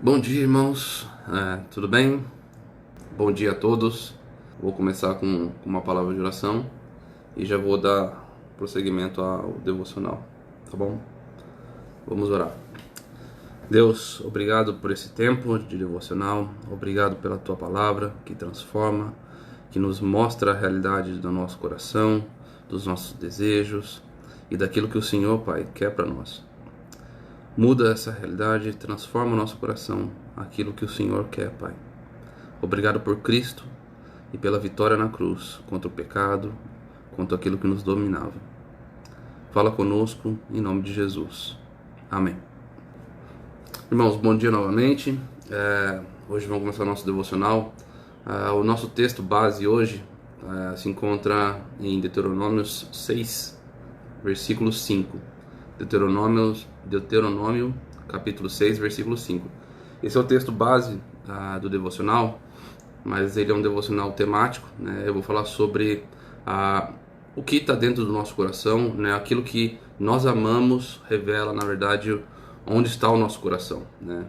Bom dia, irmãos. Tudo bem? Bom dia a todos. Vou começar com uma palavra de oração e já vou dar prosseguimento ao devocional, tá bom? Vamos orar. Deus, obrigado por esse tempo de devocional. Obrigado pela tua palavra que transforma, que nos mostra a realidade do nosso coração, dos nossos desejos e daquilo que o Senhor, Pai, quer para nós. Muda essa realidade, transforma o nosso coração, aquilo que o Senhor quer, Pai. Obrigado por Cristo e pela vitória na cruz contra o pecado, contra aquilo que nos dominava. Fala conosco em nome de Jesus. Amém. Irmãos, bom dia novamente. Hoje vamos começar o nosso devocional. O nosso texto base hoje se encontra em Deuteronômio 6, versículo 5. Deuteronômio, capítulo 6, versículo 5. Esse é o texto base do devocional, mas ele é um devocional temático, né? Eu vou falar sobre o que está dentro do nosso coração, né? Aquilo que nós amamos revela, na verdade, onde está o nosso coração, né?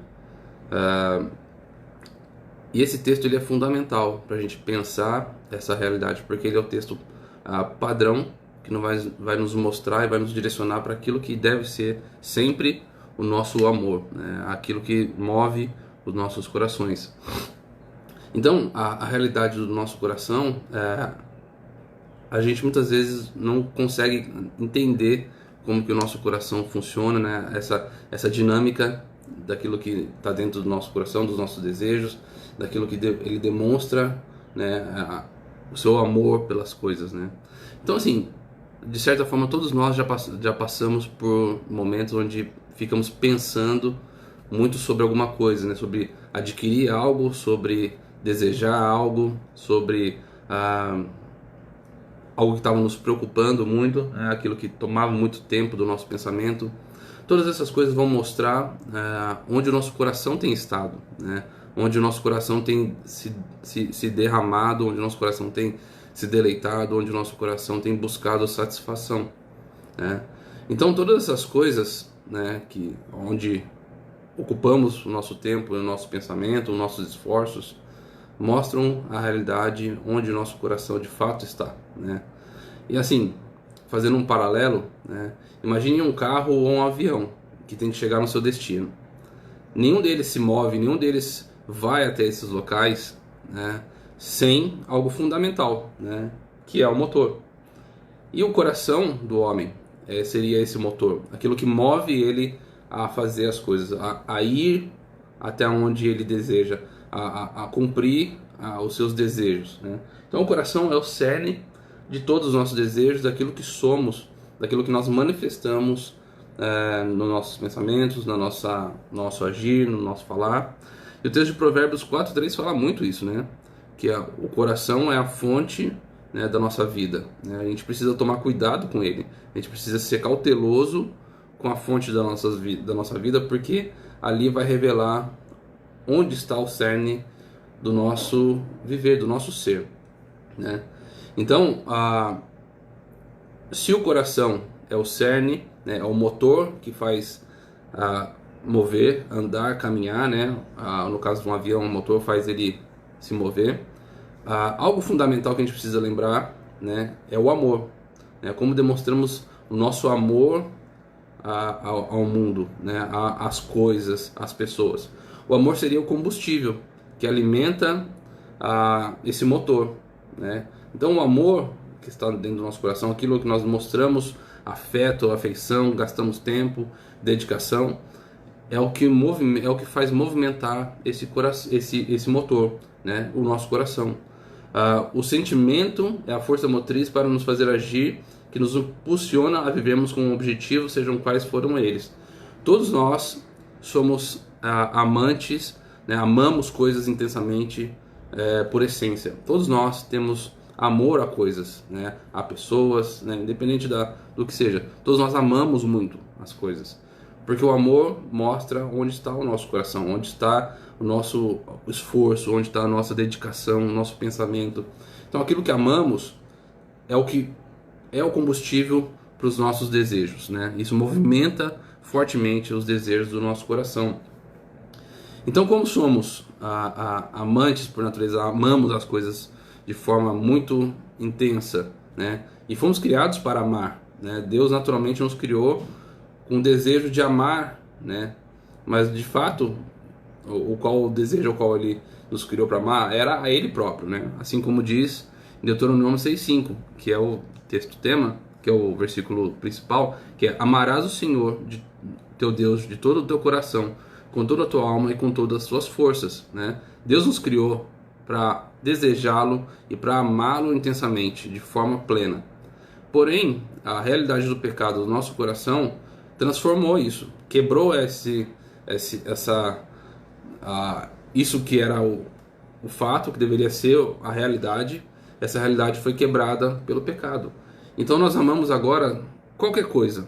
E esse texto ele é fundamental para a gente pensar essa realidade, porque ele é o texto padrão que vai nos mostrar e vai nos direcionar para aquilo que deve ser sempre o nosso amor, né? Aquilo que move os nossos corações. Então, a realidade do nosso coração, a gente muitas vezes não consegue entender como que o nosso coração funciona, né? Essa dinâmica daquilo que está dentro do nosso coração, dos nossos desejos, daquilo que ele demonstra, né? O seu amor pelas coisas, né? Então, assim, de certa forma, todos nós já passamos por momentos onde ficamos pensando muito sobre alguma coisa, né? Sobre adquirir algo, sobre desejar algo, sobre algo que estava nos preocupando muito, né? Aquilo que tomava muito tempo do nosso pensamento. Todas essas coisas vão mostrar onde o nosso coração tem estado, né? Onde o nosso coração tem se derramado, onde o nosso coração tem se deleitado, onde o nosso coração tem buscado satisfação, né? Então todas essas coisas, né, onde ocupamos o nosso tempo, o nosso pensamento, os nossos esforços, mostram a realidade onde o nosso coração de fato está, né? E assim, fazendo um paralelo, né, imagine um carro ou um avião que tem que chegar no seu destino. Nenhum deles se move, nenhum deles vai até esses locais, né, sem algo fundamental, né, que é o motor. E o coração do homem seria esse motor, aquilo que move ele a fazer as coisas, a ir até onde ele deseja, a cumprir os seus desejos, né? Então o coração é o cerne de todos os nossos desejos, daquilo que somos, daquilo que nós manifestamos nos nossos pensamentos, no nosso agir, no nosso falar. E o texto de Provérbios 4:3 fala muito isso, né? Que o coração é a fonte, né, da nossa vida, né? A gente precisa tomar cuidado com ele, a gente precisa ser cauteloso com a fonte da nossa vida, porque ali vai revelar onde está o cerne do nosso viver, do nosso ser, né? Então, se o coração é o cerne, né, é o motor que faz mover, andar, caminhar, né? No caso de um avião, o motor faz ele se mover. Algo fundamental que a gente precisa lembrar, né, é o amor, né? Como demonstramos o nosso amor ao mundo, né, às coisas, às pessoas. O amor seria o combustível que alimenta esse motor, né? Então o amor que está dentro do nosso coração, aquilo que nós mostramos afeto, afeição, gastamos tempo, dedicação, é o que faz movimentar esse motor, né? O nosso coração. O sentimento é a força motriz para nos fazer agir, que nos impulsiona a vivermos com um objetivo, sejam quais foram eles. Todos nós somos amantes, né? Amamos coisas intensamente por essência. Todos nós temos amor a coisas, né? A pessoas, né? Independente do que seja. Todos nós amamos muito as coisas, porque o amor mostra onde está o nosso coração, onde está o nosso esforço, onde está a nossa dedicação, o nosso pensamento. Então aquilo que amamos é o que é o combustível para os nossos desejos, né? Isso movimenta fortemente os desejos do nosso coração. Então, como somos amantes por natureza, amamos as coisas de forma muito intensa, né? E fomos criados para amar, né? Deus naturalmente nos criou com o desejo de amar, né? Mas de fato, o desejo ao qual Ele nos criou para amar era a Ele próprio, né? Assim como diz em Deuteronômio 6,5, que é o texto tema, que é o versículo principal, que é: amarás o Senhor, teu Deus, de todo o teu coração, com toda a tua alma e com todas as tuas forças, né? Deus nos criou para desejá-lo e para amá-lo intensamente, de forma plena. Porém, a realidade do pecado do nosso coração transformou isso, quebrou isso que era o fato, que deveria ser a realidade. Essa realidade foi quebrada pelo pecado. Então nós amamos agora qualquer coisa,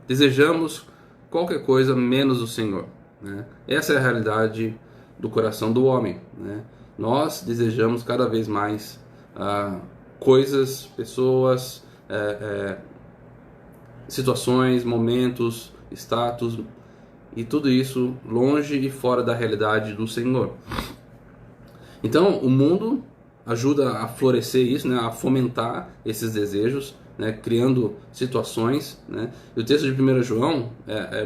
desejamos qualquer coisa menos o Senhor, né? Essa é a realidade do coração do homem, né? Nós desejamos cada vez mais coisas, pessoas, situações, momentos, status, e tudo isso longe e fora da realidade do Senhor. Então o mundo ajuda a florescer isso, né, a fomentar esses desejos, né, criando situações, né? E o texto de 1 João é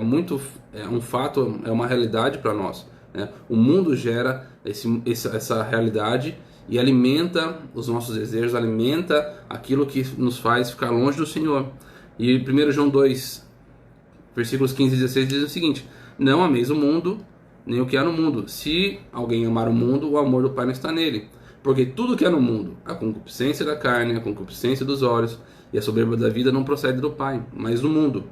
um fato, é uma realidade para nós, né? O mundo gera essa realidade e alimenta os nossos desejos, alimenta aquilo que nos faz ficar longe do Senhor. E 1 João 2, versículos 15 e 16 diz o seguinte: não ameis o mundo, nem o que há no mundo. Se alguém amar o mundo, o amor do Pai não está nele. Porque tudo que há no mundo, a concupiscência da carne, a concupiscência dos olhos e a soberba da vida, não procede do Pai, mas do mundo.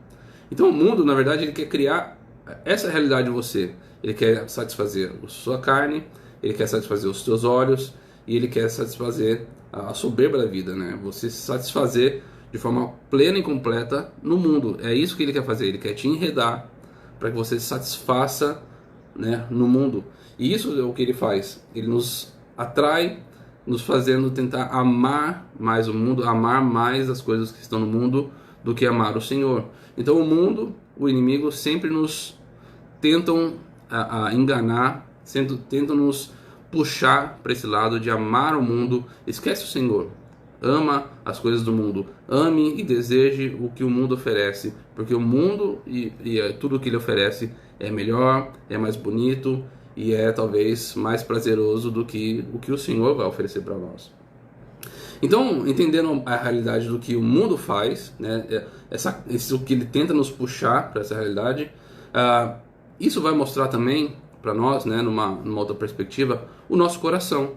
Então o mundo, na verdade, ele quer criar essa realidade em você. Ele quer satisfazer a sua carne, ele quer satisfazer os seus olhos e ele quer satisfazer a soberba da vida, né? Você se satisfazer de forma plena e completa no mundo. É isso que ele quer fazer. Ele quer te enredar para que você se satisfaça, né, no mundo. E isso é o que ele faz. Ele nos atrai, nos fazendo tentar amar mais o mundo, amar mais as coisas que estão no mundo do que amar o Senhor. Então o mundo, o inimigo, sempre nos tentam enganar, tentam nos puxar para esse lado de amar o mundo. Esquece o Senhor. Ama as coisas do mundo. Ame e deseje o que o mundo oferece, porque o mundo e tudo o que ele oferece é melhor, é mais bonito e é talvez mais prazeroso do que o que o Senhor vai oferecer para nós. Então, entendendo a realidade do que o mundo faz, né, isso que ele tenta nos puxar para essa realidade, isso vai mostrar também para nós, né, numa outra perspectiva, o nosso coração,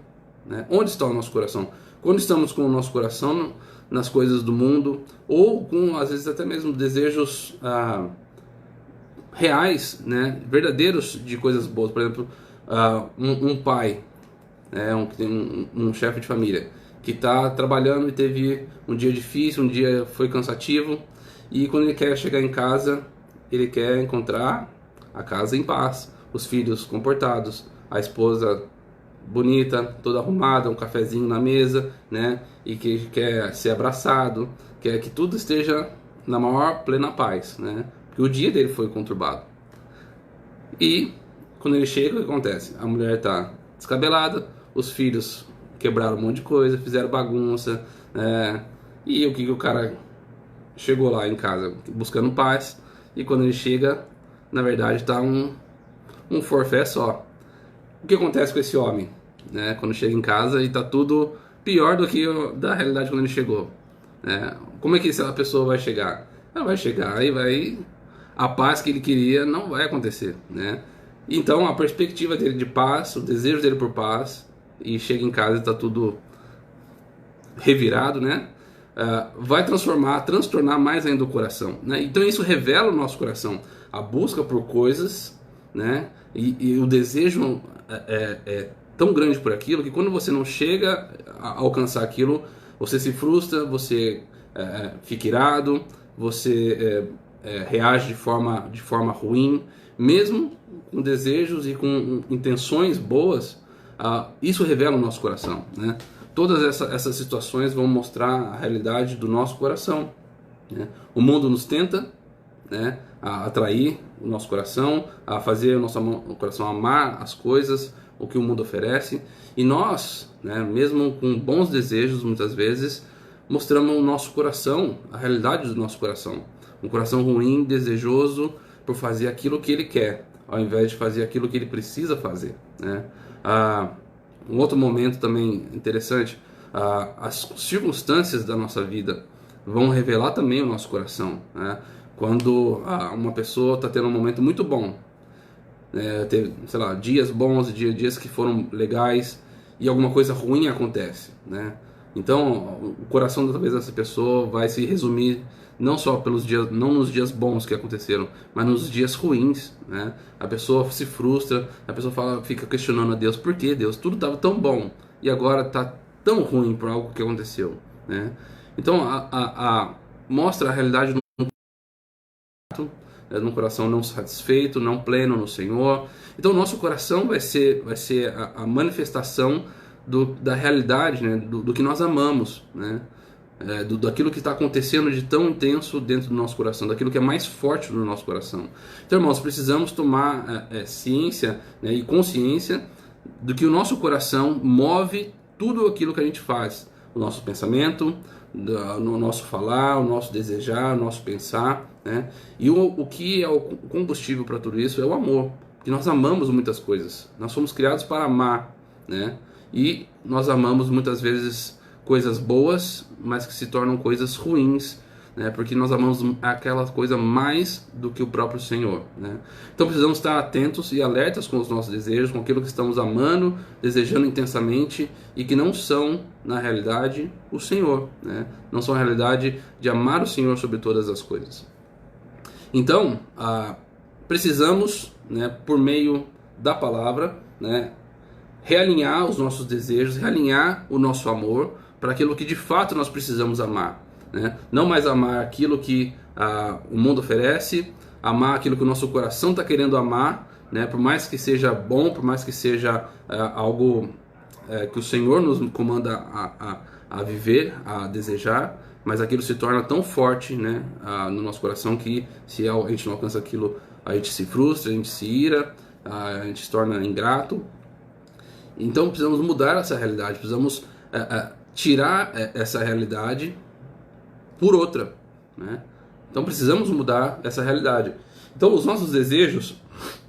né? Onde está o nosso coração? Quando estamos com o nosso coração nas coisas do mundo, ou com, às vezes, até mesmo desejos reais, né, verdadeiros de coisas boas. Por exemplo, um pai, né, um chefe de família, que está trabalhando e teve um dia difícil, um dia foi cansativo, e quando ele quer chegar em casa, ele quer encontrar a casa em paz, os filhos comportados, a esposa bonita, toda arrumada, um cafezinho na mesa, né? E que quer ser abraçado, quer que tudo esteja na maior plena paz, né? Porque o dia dele foi conturbado. E quando ele chega, o que acontece? A mulher está descabelada, os filhos quebraram um monte de coisa, fizeram bagunça, né? E o que o cara chegou lá em casa buscando paz, e quando ele chega, na verdade está um forfé só. O que acontece com esse homem, né, quando chega em casa e está tudo pior do que da realidade quando ele chegou, né? Como é que essa pessoa vai chegar? Ela vai chegar e a paz que ele queria não vai acontecer, né? Então a perspectiva dele de paz, o desejo dele por paz, e chega em casa e está tudo revirado, né? Vai transtornar mais ainda o coração, né? Então isso revela o nosso coração, a busca por coisas, né? E o desejo é tão grande por aquilo que quando você não chega a alcançar aquilo, você se frustra, você fica irado, você reage de forma ruim, mesmo com desejos e com intenções boas. Isso revela o nosso coração, né? Todas essas situações vão mostrar a realidade do nosso coração, né? O mundo nos tenta, né, a atrair o nosso coração, a fazer o nosso coração amar as coisas, o que o mundo oferece. E nós, né, mesmo com bons desejos, muitas vezes, mostramos o nosso coração, a realidade do nosso coração. Um coração ruim, desejoso por fazer aquilo que ele quer, ao invés de fazer aquilo que ele precisa fazer, né? Um outro momento também interessante, as circunstâncias da nossa vida vão revelar também o nosso coração, né? Quando uma pessoa está tendo um momento muito bom, teve, sei lá, dias bons, dias que foram legais, e alguma coisa ruim acontece, né? Então, o coração talvez dessa pessoa vai se resumir não só pelos dias, não nos dias bons que aconteceram, mas nos dias ruins, né? A pessoa se frustra, a pessoa fica questionando a Deus: por que, Deus? Tudo estava tão bom e agora está tão ruim por algo que aconteceu, né? Então, mostra a realidade num coração não satisfeito, não pleno no Senhor. Então, o nosso coração vai ser a manifestação da realidade, né? do que nós amamos, né? Daquilo que está acontecendo de tão intenso dentro do nosso coração, daquilo que é mais forte no nosso coração. Então, irmãos, precisamos tomar ciência, né, e consciência do que o nosso coração move tudo aquilo que a gente faz. O nosso pensamento, no nosso falar, o nosso desejar, o nosso pensar, né? E o que é o combustível para tudo isso é o amor, porque nós amamos muitas coisas, nós fomos criados para amar, né? E nós amamos muitas vezes coisas boas, mas que se tornam coisas ruins, né? Porque nós amamos aquela coisa mais do que o próprio Senhor, né? Então precisamos estar atentos e alertas com os nossos desejos, com aquilo que estamos amando, desejando intensamente e que não são, na realidade, o Senhor, né? Não são a realidade de amar o Senhor sobre todas as coisas. Então, precisamos, né, por meio da palavra, né, realinhar os nossos desejos, realinhar o nosso amor para aquilo que de fato nós precisamos amar, né? Não mais amar aquilo que o mundo oferece, amar aquilo que o nosso coração está querendo amar, né? Por mais que seja bom, por mais que seja algo que o Senhor nos comanda a viver, a desejar, mas aquilo se torna tão forte, né, no nosso coração que se a gente não alcança aquilo, a gente se frustra, a gente se ira, a gente se torna ingrato. Então precisamos mudar essa realidade, precisamos tirar essa realidade por outra, né? Então precisamos mudar essa realidade. Então os nossos desejos,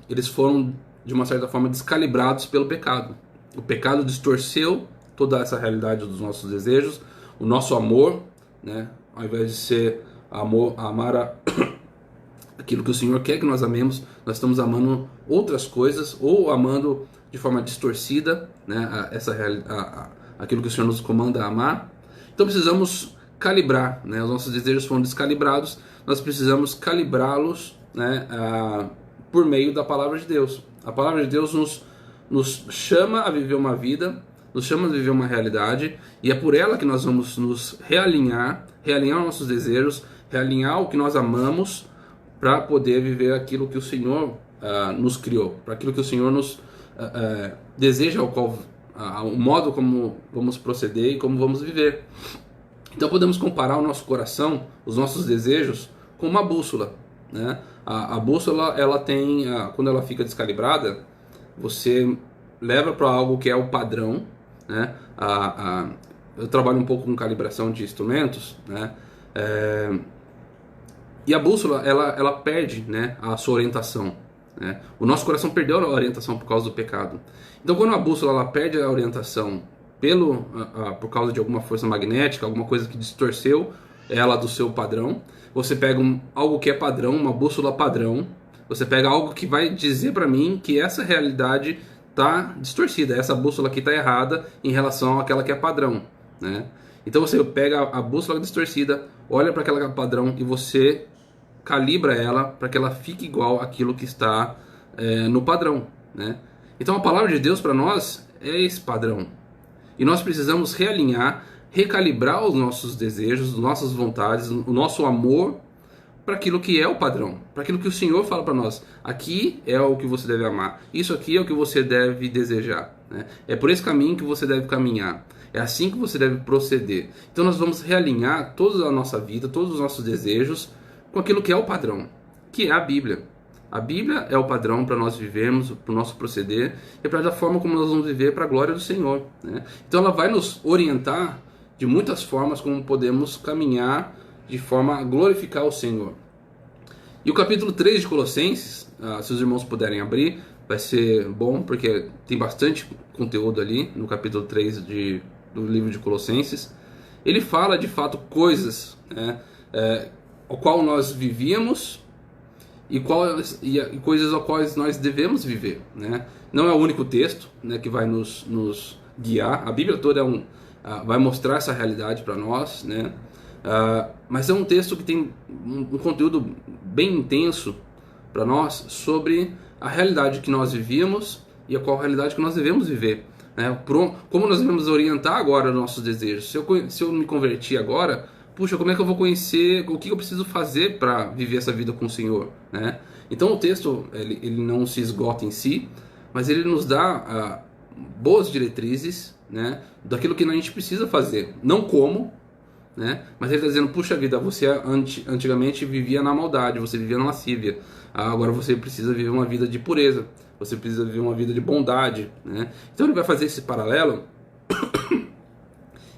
eles foram de uma certa forma descalibrados pelo pecado. O pecado distorceu toda essa realidade dos nossos desejos, o nosso amor, né? Ao invés de ser amar aquilo que o Senhor quer que nós amemos, nós estamos amando outras coisas ou amando de forma distorcida, né? Aquilo que o Senhor nos comanda a amar. Então precisamos calibrar, né? Os nossos desejos foram descalibrados, nós precisamos calibrá-los, né, por meio da palavra de Deus. A palavra de Deus nos chama a viver uma vida, nos chama a viver uma realidade, e é por ela que nós vamos nos realinhar nossos desejos, realinhar o que nós amamos, para poder viver aquilo que o Senhor nos criou, para aquilo que o Senhor nos deseja, o modo como vamos proceder e como vamos viver. Então podemos comparar o nosso coração, os nossos desejos, com uma bússola, né? A bússola, ela tem, quando ela fica descalibrada, você leva para algo que é o padrão, né? Eu trabalho um pouco com calibração de instrumentos, né? E a bússola, ela perde, né, a sua orientação, né? O nosso coração perdeu a orientação por causa do pecado. Então quando a bússola ela perde a orientação por causa de alguma força magnética, alguma coisa que distorceu ela do seu padrão, você pega algo que é padrão, uma bússola padrão, você pega algo que vai dizer para mim que essa realidade está distorcida, essa bússola aqui está errada em relação àquela que é padrão, né? Então você pega a bússola distorcida, olha para aquela que é padrão e você calibra ela para que ela fique igual àquilo que está no padrão, né? Então a palavra de Deus para nós é esse padrão. E nós precisamos realinhar, recalibrar os nossos desejos, as nossas vontades, o nosso amor para aquilo que é o padrão, para aquilo que o Senhor fala para nós. Aqui é o que você deve amar, isso aqui é o que você deve desejar, né? É por esse caminho que você deve caminhar, é assim que você deve proceder. Então nós vamos realinhar toda a nossa vida, todos os nossos desejos com aquilo que é o padrão. que é a Bíblia. A Bíblia é o padrão para nós vivermos, para o nosso proceder e para a forma como nós vamos viver para a glória do Senhor, né? Então ela vai nos orientar de muitas formas como podemos caminhar de forma a glorificar o Senhor. E o capítulo 3 de Colossenses, se os irmãos puderem abrir, vai ser bom, porque tem bastante conteúdo ali no capítulo 3 do livro de Colossenses. Ele fala de fato coisas, né, ao qual nós vivíamos e coisas ao quais nós devemos viver, né? Não é o único texto, né, que vai nos guiar. A Bíblia toda vai mostrar essa realidade para nós, né? Mas é um texto que tem um conteúdo bem intenso para nós sobre a realidade que nós vivíamos e a qual realidade que nós devemos viver, né? Como nós devemos orientar agora os nossos desejos. Se eu me converti agora, puxa, como é que eu vou conhecer o que eu preciso fazer para viver essa vida com o Senhor, né? Então o texto ele não se esgota em si, mas ele nos dá boas diretrizes, né, daquilo que a gente precisa fazer, não como, né? Mas ele está dizendo, puxa vida, você antigamente vivia na maldade, você vivia na lascívia, agora você precisa viver uma vida de pureza, você precisa viver uma vida de bondade, né? Então ele vai fazer esse paralelo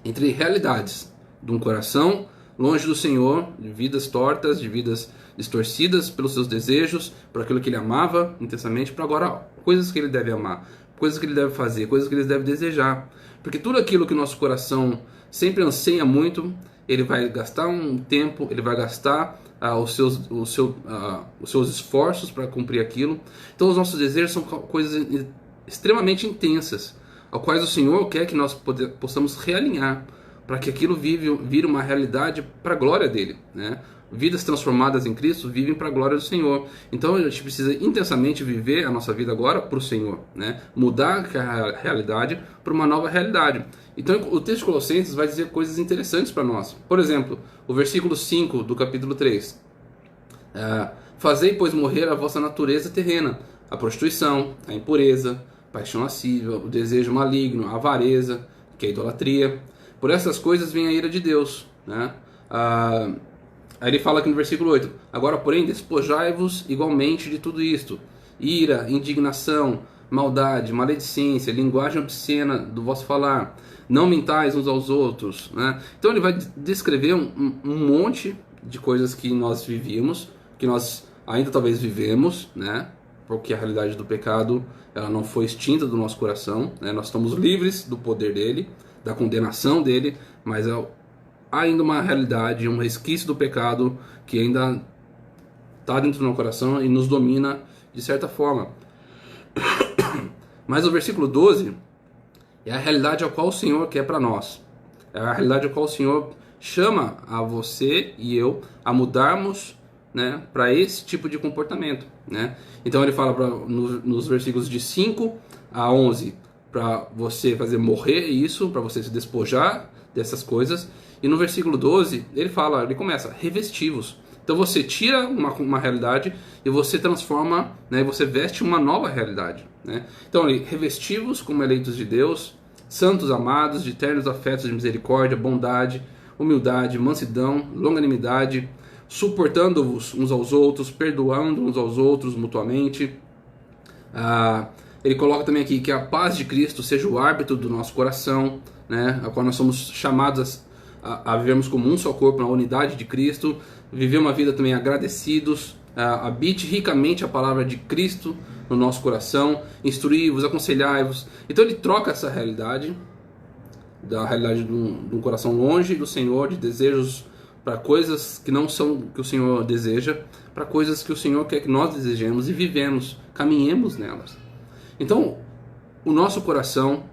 entre realidades de um coração longe do Senhor, de vidas tortas, de vidas distorcidas pelos seus desejos, por aquilo que ele amava intensamente, para agora coisas que ele deve amar, coisas que ele deve fazer, coisas que ele deve desejar. Porque tudo aquilo que o nosso coração sempre anseia muito, ele vai gastar um tempo, ele vai gastar os seus esforços para cumprir aquilo. Então os nossos desejos são coisas extremamente intensas, ao quais o Senhor quer que nós possamos realinhar, para que aquilo vire uma realidade para a glória dele, né? Vidas transformadas em Cristo vivem para a glória do Senhor. Então a gente precisa intensamente viver a nossa vida agora para o Senhor, né? Mudar a realidade para uma nova realidade. Então o texto de Colossenses vai dizer coisas interessantes para nós. Por exemplo, o versículo 5 do capítulo 3. Fazei, pois, morrer a vossa natureza terrena, a prostituição, a impureza, paixão lascívia, o desejo maligno, a avareza, que é a idolatria. Por essas coisas vem a ira de Deus, né? Aí ele fala aqui no versículo 8: agora, porém, despojai-vos igualmente de tudo isto: ira, indignação, maldade, maledicência, linguagem obscena do vosso falar. Não mentais uns aos outros, né? Então ele vai descrever um monte de coisas que nós vivíamos, que nós ainda talvez vivemos, né? Porque a realidade do pecado, ela não foi extinta do nosso coração, né? Nós estamos livres do poder dele, da condenação dele, mas há ainda uma realidade, um resquício do pecado que ainda está dentro do nosso coração e nos domina de certa forma. Mas o versículo 12 é a realidade a qual o Senhor quer para nós. É a realidade a qual o Senhor chama a você e eu a mudarmos, né, para esse tipo de comportamento, né? Então ele fala nos versículos de 5 a 11 para você fazer morrer isso, para você se despojar dessas coisas. E no versículo 12 ele começa, revestivos. Então você tira uma realidade e você transforma, né, você veste uma nova realidade, né? Então revestivos como eleitos de Deus, santos amados, de ternos afetos de misericórdia, bondade, humildade, mansidão, longanimidade, suportando-vos uns aos outros, perdoando uns aos outros mutuamente. Ele coloca também aqui que a paz de Cristo seja o árbitro do nosso coração, né, a qual nós somos chamados a vivermos como um só corpo, na unidade de Cristo, viver uma vida também agradecidos, habite ricamente a palavra de Cristo no nosso coração, instruí-vos, aconselhai-vos. Então ele troca essa realidade, da realidade de um coração longe do Senhor, de desejos para coisas que não são o que o Senhor deseja, para coisas que o Senhor quer que nós desejemos e vivemos, caminhemos nelas. Então, o nosso coração,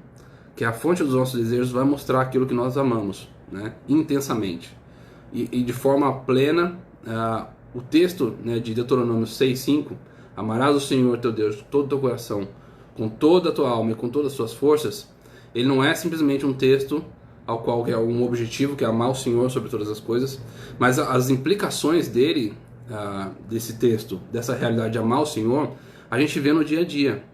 que é a fonte dos nossos desejos, vai mostrar aquilo que nós amamos, né, intensamente. E de forma plena, o texto, né, de Deuteronômio 6:5, amarás o Senhor teu Deus de todo o teu coração, com toda a tua alma e com todas as suas forças, ele não é simplesmente um texto ao qual é um objetivo, que é amar o Senhor sobre todas as coisas, mas as implicações dele, desse texto, dessa realidade de amar o Senhor, a gente vê no dia a dia.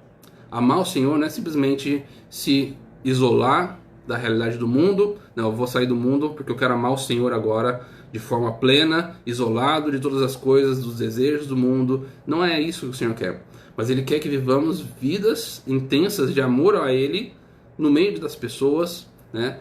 Amar o Senhor não é simplesmente se isolar da realidade do mundo. Não, eu vou sair do mundo porque eu quero amar o Senhor agora de forma plena, isolado de todas as coisas, dos desejos do mundo. Não é isso que o Senhor quer. Mas Ele quer que vivamos vidas intensas de amor a Ele, no meio das pessoas, né?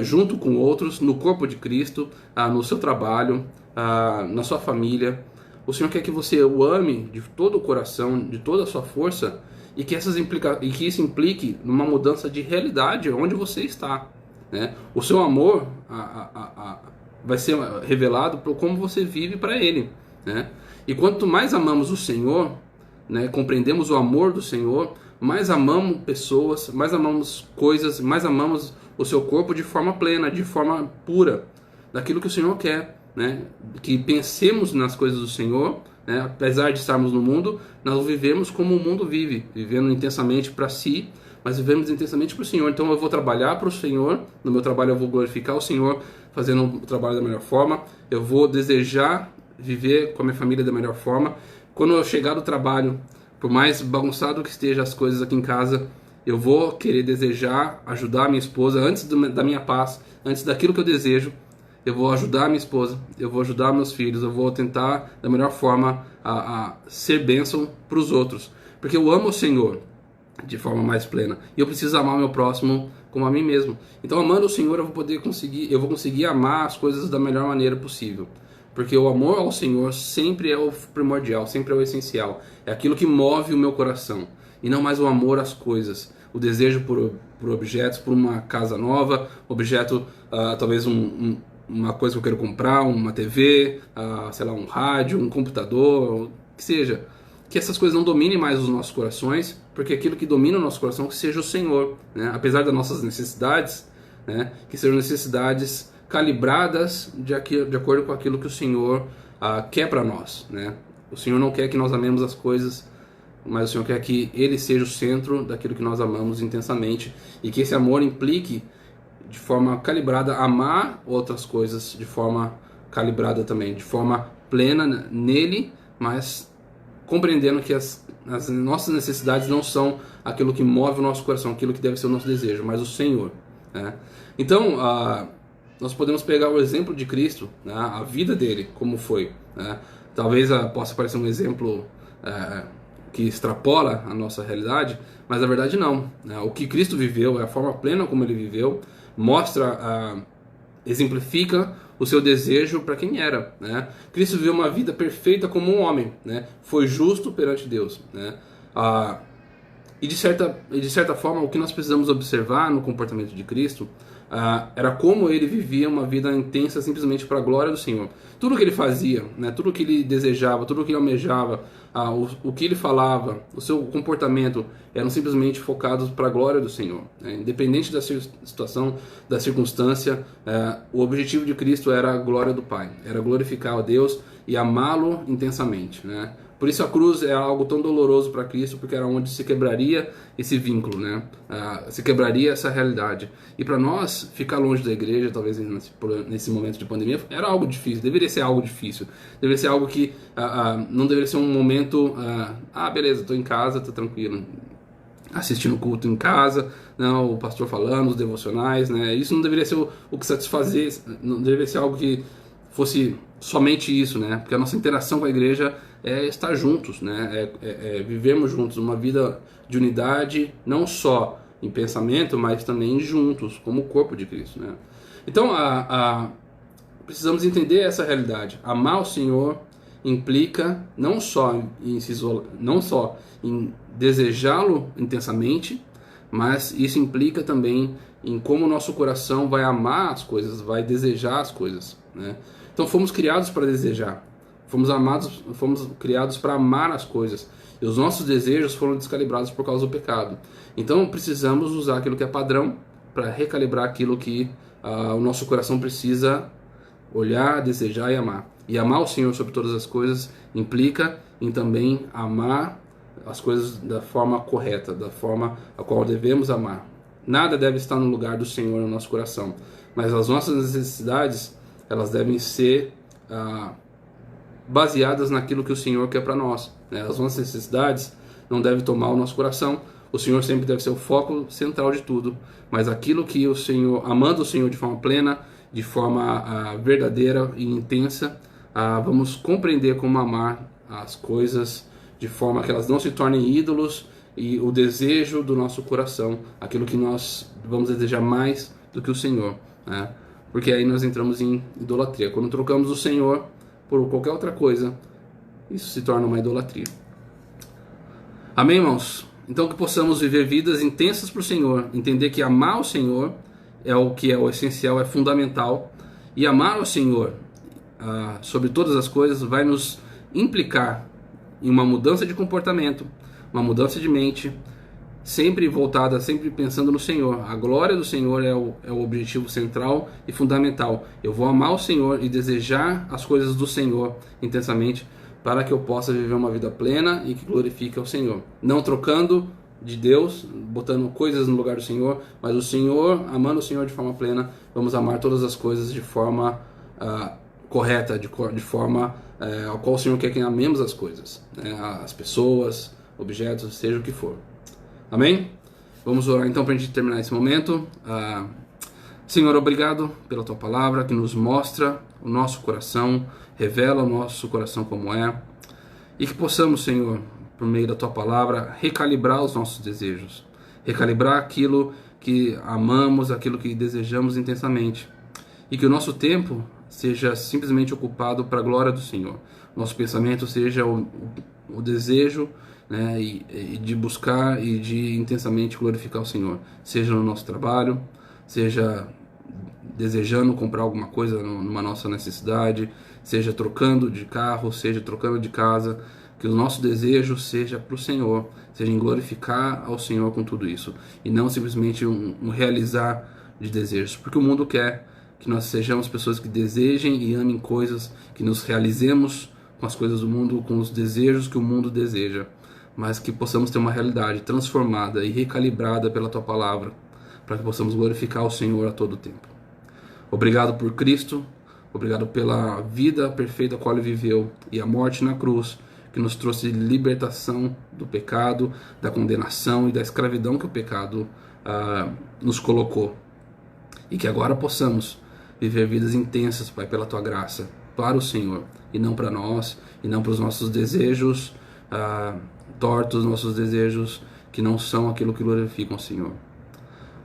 Junto com outros, no corpo de Cristo, no seu trabalho, na sua família. O Senhor quer que você o ame de todo o coração, de toda a sua força, e que isso implique numa mudança de realidade onde você está, né? O seu amor vai ser revelado por como você vive para Ele, né? E quanto mais amamos o Senhor, né, compreendemos o amor do Senhor, mais amamos pessoas, mais amamos coisas, mais amamos o seu corpo de forma plena, de forma pura, daquilo que o Senhor quer, né? Que pensemos nas coisas do Senhor, né? Apesar de estarmos no mundo, nós vivemos como o mundo vive, vivendo intensamente para si, mas vivemos intensamente para o Senhor. Então eu vou trabalhar para o Senhor, no meu trabalho eu vou glorificar o Senhor, fazendo o trabalho da melhor forma, eu vou desejar viver com a minha família da melhor forma. Quando eu chegar do trabalho, por mais bagunçado que estejam as coisas aqui em casa, eu vou querer desejar ajudar a minha esposa antes da minha paz, antes daquilo que eu desejo. Eu vou ajudar a minha esposa, eu vou ajudar meus filhos, eu vou tentar da melhor forma a ser bênção para os outros, porque eu amo o Senhor de forma mais plena e eu preciso amar o meu próximo como a mim mesmo. Então, amando o Senhor, eu vou conseguir amar as coisas da melhor maneira possível, porque o amor ao Senhor sempre é o primordial, sempre é o essencial, é aquilo que move o meu coração, e não mais o amor às coisas, o desejo por objetos, por uma casa nova, objeto, talvez uma coisa que eu quero comprar, uma TV, sei lá, um rádio, um computador, que seja. Que essas coisas não dominem mais os nossos corações, porque aquilo que domina o nosso coração que seja o Senhor, né? Apesar das nossas necessidades, né? Que sejam necessidades calibradas de acordo com aquilo que o Senhor quer para nós, né? O Senhor não quer que nós amemos as coisas, mas o Senhor quer que Ele seja o centro daquilo que nós amamos intensamente, e que esse amor implique de forma calibrada amar outras coisas de forma calibrada também, de forma plena nele, mas compreendendo que as nossas necessidades não são aquilo que move o nosso coração, aquilo que deve ser o nosso desejo, mas o Senhor, né? Então, nós podemos pegar o exemplo de Cristo, né? A vida dele, como foi, né? Talvez possa parecer um exemplo que extrapola a nossa realidade, mas na verdade não, né? O que Cristo viveu, é a forma plena como ele viveu, mostra, exemplifica o seu desejo para quem era, né? Cristo viveu uma vida perfeita como um homem, né? Foi justo perante Deus, né? E de certa forma, o que nós precisamos observar no comportamento de Cristo era como ele vivia uma vida intensa simplesmente para a glória do Senhor. Tudo que ele fazia, né, tudo que ele desejava, tudo que ele almejava, o que ele falava, o seu comportamento eram simplesmente focados para a glória do Senhor, né? Independente da situação, da circunstância, o objetivo de Cristo era a glória do Pai, era glorificar a Deus e amá-lo intensamente, né? Por isso a cruz é algo tão doloroso para Cristo, porque era onde se quebraria esse vínculo, né? Se quebraria essa realidade. E para nós, ficar longe da igreja, talvez nesse momento de pandemia, era algo difícil, deveria ser algo difícil. Deveria ser algo que não deveria ser um momento, beleza, estou em casa, estou tranquilo, assistindo o culto em casa, não, o pastor falando, os devocionais, né? Isso não deveria ser o que satisfazer, não deveria ser algo que fosse somente isso, né? Porque a nossa interação com a igreja é estar juntos, né? Vivermos juntos uma vida de unidade, não só em pensamento, mas também juntos, como o corpo de Cristo, né? Então, precisamos entender essa realidade. Amar o Senhor implica não só em desejá-lo intensamente, mas isso implica também em como o nosso coração vai amar as coisas, vai desejar as coisas, né? Então fomos criados para desejar, fomos criados para amar as coisas, e os nossos desejos foram descalibrados por causa do pecado. Então precisamos usar aquilo que é padrão para recalibrar aquilo que o nosso coração precisa olhar, desejar e amar. E amar o Senhor sobre todas as coisas implica em também amar as coisas da forma correta, da forma a qual devemos amar. Nada deve estar no lugar do Senhor no nosso coração, mas as nossas necessidades, elas devem ser baseadas naquilo que o Senhor quer para nós, né? As nossas necessidades não devem tomar o nosso coração. O Senhor sempre deve ser o foco central de tudo, mas aquilo que o Senhor, amando o Senhor de forma plena de forma verdadeira e intensa, vamos compreender como amar as coisas de forma que elas não se tornem ídolos, e o desejo do nosso coração, aquilo que nós vamos desejar mais do que o Senhor, né? Porque aí nós entramos em idolatria. Quando trocamos o Senhor por qualquer outra coisa, isso se torna uma idolatria. Amém, irmãos? Então que possamos viver vidas intensas para o Senhor, entender que amar o Senhor é o que é o essencial, é fundamental, e amar o Senhor sobre todas as coisas vai nos implicar em uma mudança de comportamento, uma mudança de mente, sempre voltada, sempre pensando no Senhor. A glória do Senhor é o objetivo central e fundamental. Eu vou amar o Senhor e desejar as coisas do Senhor intensamente, para que eu possa viver uma vida plena e que glorifique ao Senhor. Não trocando de Deus, botando coisas no lugar do Senhor, mas o Senhor, amando o Senhor de forma plena, vamos amar todas as coisas de forma correta, de forma ao qual o Senhor quer que amemos as coisas, né? As pessoas, objetos, seja o que for. Amém? Vamos orar então para a gente terminar esse momento. Senhor, obrigado pela Tua palavra que nos mostra o nosso coração, revela o nosso coração como é, e que possamos, Senhor, por meio da Tua palavra, recalibrar os nossos desejos, recalibrar aquilo que amamos, aquilo que desejamos intensamente, e que o nosso tempo seja simplesmente ocupado para a glória do Senhor. Nosso pensamento seja o desejo, né, e de buscar e de intensamente glorificar o Senhor, seja no nosso trabalho, seja desejando comprar alguma coisa numa nossa necessidade, seja trocando de carro, seja trocando de casa, que o nosso desejo seja para o Senhor, seja em glorificar ao Senhor com tudo isso, e não simplesmente um realizar de desejos, porque o mundo quer que nós sejamos pessoas que desejem e amem coisas, que nos realizemos com as coisas do mundo, com os desejos que o mundo deseja, mas que possamos ter uma realidade transformada e recalibrada pela Tua palavra, para que possamos glorificar o Senhor a todo tempo. Obrigado por Cristo, obrigado pela vida perfeita a qual Ele viveu e a morte na cruz, que nos trouxe libertação do pecado, da condenação e da escravidão que o pecado nos colocou. E que agora possamos viver vidas intensas, Pai, pela Tua graça, para o Senhor, e não para nós, e não para os nossos desejos tortos, nossos desejos que não são aquilo que glorificam o Senhor.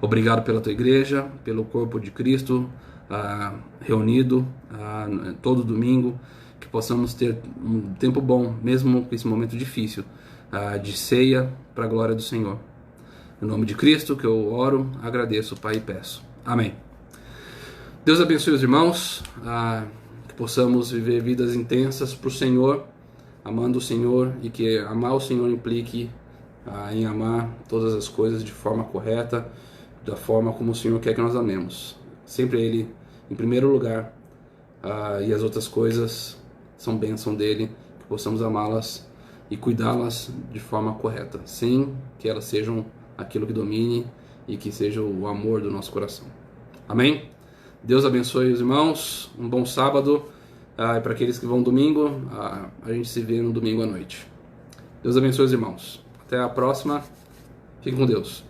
Obrigado pela Tua igreja, pelo corpo de Cristo reunido todo domingo, que possamos ter um tempo bom, mesmo com esse momento difícil, de ceia para a glória do Senhor. Em nome de Cristo que eu oro, agradeço, Pai, e peço. Amém. Deus abençoe os irmãos, que possamos viver vidas intensas para o Senhor, amando o Senhor, e que amar o Senhor implique em amar todas as coisas de forma correta, da forma como o Senhor quer que nós amemos. Sempre Ele em primeiro lugar, e as outras coisas são bênção dEle, que possamos amá-las e cuidá-las de forma correta, sem que elas sejam aquilo que domine e que seja o amor do nosso coração. Amém? Deus abençoe os irmãos, um bom sábado, e para aqueles que vão domingo, a gente se vê no domingo à noite. Deus abençoe os irmãos. Até a próxima. Fiquem com Deus.